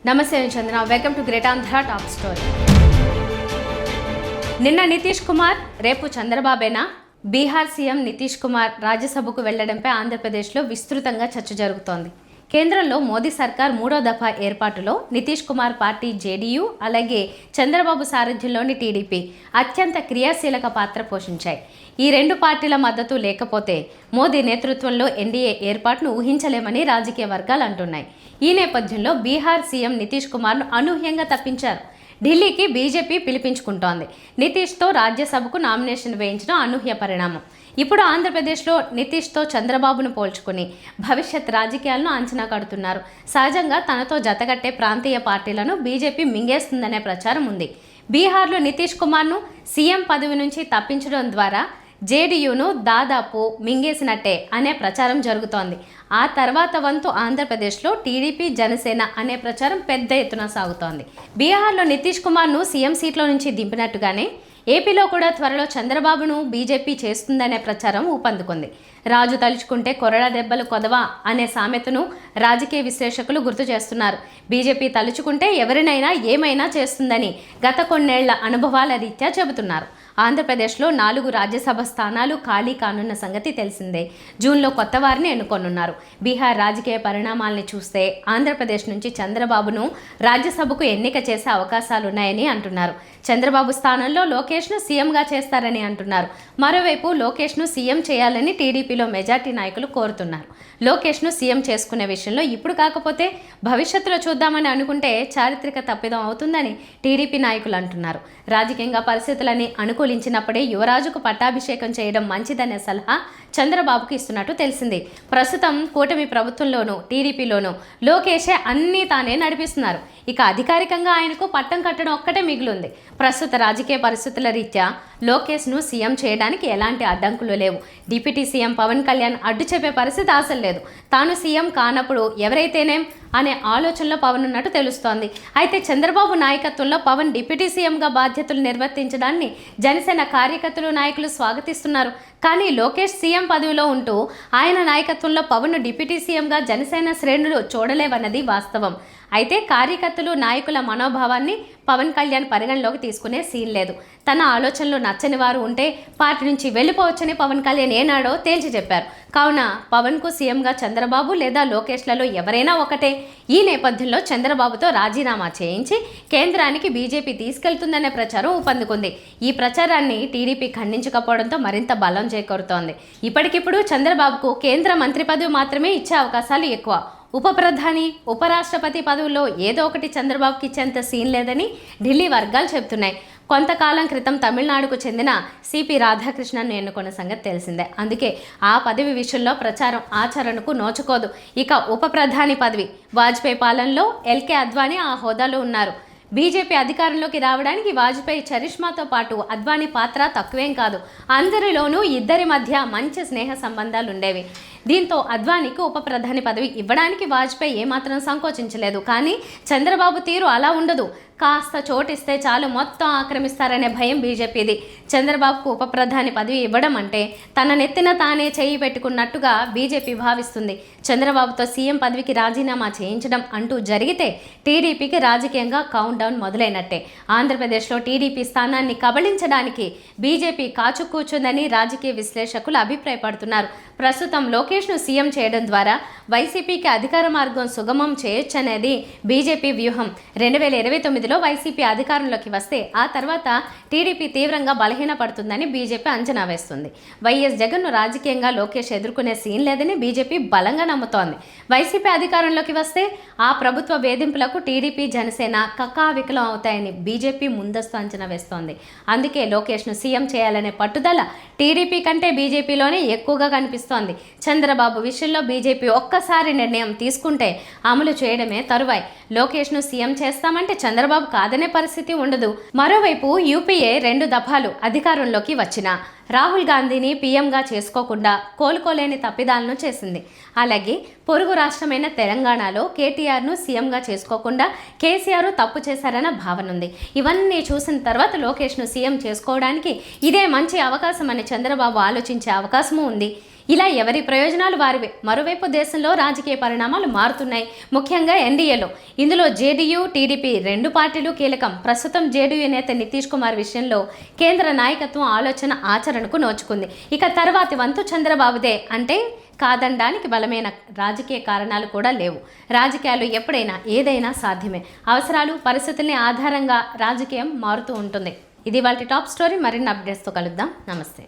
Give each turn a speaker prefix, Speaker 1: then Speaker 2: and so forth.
Speaker 1: నమస్తే నేను Chandra. Welcome to great Andhra top story. నిన్న నితీష్ కుమార్, రేపు చంద్రబాబేనా? బీహార్ సీఎం నితీష్ కుమార్ రాజ్యసభకు వెళ్లడంపై ఆంధ్రప్రదేశ్లో విస్తృతంగా చర్చ జరుగుతోంది. కేంద్రంలో మోదీ సర్కార్ 3వ దఫా ఏర్పాటులో నితీష్ కుమార్ పార్టీ జేడీయూ, అలాగే చంద్రబాబు సారథ్యంలోని టీడీపీ అత్యంత క్రియాశీలక పాత్ర పోషించాయి. ఈ రెండు పార్టీల మద్దతు లేకపోతే మోదీ నేతృత్వంలో ఎన్డీఏ ఏర్పాటును ఊహించలేమని రాజకీయ వర్గాలు అంటున్నాయి. ఈ నేపథ్యంలో బీహార్ సీఎం నితీష్ కుమార్ను అనూహ్యంగా తప్పించారు. ఢిల్లీకి బీజేపీ పిలిపించుకుంటోంది. నితీష్తో రాజ్యసభకు నామినేషన్ వేయించడం అనూహ్య పరిణామం. ఇప్పుడు ఆంధ్రప్రదేశ్లో నితీష్తో చంద్రబాబును పోల్చుకుని భవిష్యత్ రాజకీయాలను అంచనా కడుతున్నారు. సహజంగా తనతో జతగట్టే ప్రాంతీయ పార్టీలను బీజేపీ మింగేస్తుందనే ప్రచారం ఉంది. బీహార్లో నితీష్ కుమార్ను సీఎం పదవి నుంచి తప్పించడం ద్వారా జేడీయూను దాదాపు మింగేసినట్టే అనే ప్రచారం జరుగుతోంది. ఆ తర్వాత వంతు ఆంధ్రప్రదేశ్లో టీడీపీ, జనసేన అనే ప్రచారం పెద్ద ఎత్తున సాగుతోంది. బీహార్లో నితీష్ కుమార్ను సీఎం సీట్లో నుంచి దింపినట్టుగానే ఏపీలో కూడా త్వరలో చంద్రబాబును బీజేపీ చేస్తుందనే ప్రచారం ఊపందుకుంది. రాజు తలుచుకుంటే కొరడా దెబ్బలు కొదవా అనే సామెతను రాజకీయ విశ్లేషకులు గుర్తు చేస్తున్నారు. బీజేపీ తలుచుకుంటే ఎవరినైనా ఏమైనా చేస్తుందని గత కొన్నేళ్ల అనుభవాల రీత్యా చెబుతున్నారు. ఆంధ్రప్రదేశ్లో 4 రాజ్యసభ స్థానాలు ఖాళీ కానున్న సంగతి తెలిసిందే. జూన్లో కొత్త వారిని ఎన్నుకోనున్నారు. బీహార్ రాజకీయ పరిణామాల్ని చూస్తే ఆంధ్రప్రదేశ్ నుంచి చంద్రబాబును రాజ్యసభకు ఎన్నిక చేసే అవకాశాలున్నాయని అంటున్నారు. చంద్రబాబు స్థానంలో లోకేష్ను సీఎంగా చేస్తారని అంటున్నారు. మరోవైపు లోకేష్ను సీఎం చేయాలని టీడీపీలో మెజార్టీ నాయకులు కోరుతున్నారు. లోకేష్ను సీఎం చేసుకునే విషయంలో ఇప్పుడు కాకపోతే భవిష్యత్తులో చూద్దామని అనుకుంటే చారిత్రక తప్పిదం అవుతుందని టీడీపీ నాయకులు అంటున్నారు. రాజకీయంగా పరిస్థితులని అనుకూలించినప్పుడే యువరాజుకు పట్టాభిషేకం చేయడం మంచిదనే సలహా చంద్రబాబుకు ఇస్తున్నట్టు తెలిసింది. ప్రస్తుతం కూటమి ప్రభుత్వంలోనూ టీడీపీలోనూ లోకేషే అన్నీ తానే నడిపిస్తున్నారు. ఇక అధికారికంగా ఆయనకు పట్టం కట్టడం ఒక్కటే మిగిలింది. ప్రస్తుత రాజకీయ పరిస్థితుల రీత్యా లోకేష్ను సీఎం చేయడానికి ఎలాంటి అడ్డంకులు లేవు. డిప్యూటీ సీఎం పవన్ కళ్యాణ్ అడ్డు చెప్పే పరిస్థితి అసలు లేదు. తాను సీఎం కానప్పుడు ఎవరైతేనేం అనే ఆలోచనలో పవన్ ఉన్నట్టు తెలుస్తోంది. అయితే చంద్రబాబు నాయకత్వంలో పవన్ డిప్యూటీ సీఎంగా బాధ్యతలు నిర్వర్తించడాన్ని జనసేన కార్యకర్తలు, నాయకులు స్వాగతిస్తున్నారు. కానీ లోకేష్ సీఎం పదవిలో ఉంటూ ఆయన నాయకత్వంలో పవన్ డిప్యూటీ సీఎంగా జనసేన శ్రేణులు చూడలేవన్నది వాస్తవం. అయితే కార్యకర్తలు, నాయకుల మనోభావాన్ని పవన్ కళ్యాణ్ పరిగణలోకి తీసుకునే సీన్ లేదు. తన ఆలోచనలు నచ్చని వారు ఉంటే పార్టీ నుంచి వెళ్ళిపోవచ్చని పవన్ కళ్యాణ్ ఏనాడో తేల్చి చెప్పారు. కావున పవన్కు సీఎంగా చంద్రబాబు లేదా లోకేష్లలో ఎవరైనా ఒకటే. ఈ నేపథ్యంలో చంద్రబాబుతో రాజీనామా చేయించి కేంద్రానికి బీజేపీ తీసుకెళ్తుందనే ప్రచారం ఊపందుకుంది. ఈ ప్రచారాన్ని టీడీపీ ఖండించకపోవడంతో మరింత బలం చేకూరుతోంది. ఇప్పటికిప్పుడు చంద్రబాబుకు కేంద్ర మంత్రి పదవి మాత్రమే ఇచ్చే అవకాశాలు ఎక్కువ. ఉప ప్రధాని, ఉపరాష్ట్రపతి పదవుల్లో ఏదో ఒకటి చంద్రబాబుకి ఇచ్చేంత సీన్ లేదని ఢిల్లీ వర్గాలు చెబుతున్నాయి. కొంతకాలం క్రితం తమిళనాడుకు చెందిన సిపి రాధాకృష్ణన్ను ఎన్నుకున్న సంగతి తెలిసిందే. అందుకే ఆ పదవి విషయంలో ప్రచారం ఆచరణకు నోచుకోదు. ఇక ఉప ప్రధాని పదవి, వాజ్పేయి పాలనలో ఎల్కే అద్వానీ ఆ హోదాలో ఉన్నారు. బీజేపీ అధికారంలోకి రావడానికి వాజ్పేయి చరిష్మాతో పాటు అద్వానీ పాత్ర తక్కువేం కాదు. అందరిలోనూ ఇద్దరి మధ్య మంచి స్నేహ సంబంధాలు ఉండేవి. దీంతో అద్వానీకి ఉప ప్రధాని పదవి ఇవ్వడానికి వాజ్పేయి ఏమాత్రం సంకోచించలేదు. కానీ చంద్రబాబు తీరు అలా ఉండదు. కాస్త చోటిస్తే చాలు మొత్తం ఆక్రమిస్తారనే భయం బీజేపీది. చంద్రబాబుకు ఉప ప్రధాని పదవి ఇవ్వడం అంటే తన నెత్తిన తానే చేయి పెట్టుకున్నట్టుగా బీజేపీ భావిస్తుంది. చంద్రబాబుతో సీఎం పదవికి రాజీనామా చేయించడం అంటూ జరిగితే టీడీపీకి రాజకీయంగా కౌంట్ డౌన్ మొదలైనట్టే. ఆంధ్రప్రదేశ్లో టీడీపీ స్థానాన్ని కబళించడానికి బీజేపీ కాచు కూర్చుందని రాజకీయ విశ్లేషకులు అభిప్రాయపడుతున్నారు. ప్రస్తుతం లోకేష్ను సీఎం చేయడం ద్వారా వైసీపీకి అధికార మార్గం సుగమం చేయొచ్చనేది బీజేపీ వ్యూహం. 2029లో వైసీపీ అధికారంలోకి వస్తే ఆ తర్వాత టీడీపీ తీవ్రంగా బలహీనపడుతుందని బీజేపీ అంచనా వేస్తుంది. వైఎస్ జగన్ను రాజకీయంగా లోకేష్ ఎదుర్కొనే సీన్ లేదని బీజేపీ బలంగా నమ్ముతోంది. వైసీపీ అధికారంలోకి వస్తే ఆ ప్రభుత్వ వేధింపులకు టీడీపీ, జనసేన కకావికలం అవుతాయని బీజేపీ ముందస్తు అంచనా వేస్తోంది. అందుకే లోకేష్ను సీఎం చేయాలనే పట్టుదల టీడీపీ కంటే బీజేపీలోనే ఎక్కువగా కనిపిస్తోంది. చంద్రబాబు విషయంలో బీజేపీ ఒక్కసారి నిర్ణయం తీసుకుంటే అమలు చేయడమే తరువాయి. లోకేష్ను సీఎం చేస్తామంటే చంద్రబాబు కాదనే పరిస్థితి ఉండదు. మరోవైపు యూపీఏ 2 దఫాలు అధికారంలోకి వచ్చినా రాహుల్ గాంధీని పీఎంగా చేసుకోకుండా కోలుకోలేని తప్పిదాలను చేసింది. అలాగే పొరుగు రాష్ట్రమైన తెలంగాణలో కేటీఆర్ను సీఎంగా చేసుకోకుండా కేసీఆర్ తప్పు చేశారన్న భావన ఉంది. ఇవన్నీ చూసిన తర్వాత లోకేష్ను సీఎం చేసుకోవడానికి ఇదే మంచి అవకాశం అని చంద్రబాబు ఆలోచించే అవకాశము ఉంది. ఇలా ఎవరి ప్రయోజనాలు వారివే. మరోవైపు దేశంలో రాజకీయ పరిణామాలు మారుతున్నాయి, ముఖ్యంగా ఎన్డీఏలో. ఇందులో జేడీయూ, టీడీపీ రెండు పార్టీలు కీలకం. ప్రస్తుతం జేడీయూ నేత నితీష్ కుమార్ విషయంలో కేంద్ర నాయకత్వం ఆలోచన ఆచరణకు నోచుకుంది. ఇక తర్వాతి వంతు చంద్రబాబుదే అంటే కాదనడానికి బలమైన రాజకీయ కారణాలు కూడా లేవు. రాజకీయాలు ఎప్పుడైనా ఏదైనా సాధ్యమే. అవసరాలు, పరిస్థితుల్ని ఆధారంగా రాజకీయం మారుతూ ఉంటుంది. ఇది వాళ్ళ టాప్ స్టోరీ. మరిన్ని అప్డేట్స్తో కలుద్దాం. నమస్తే.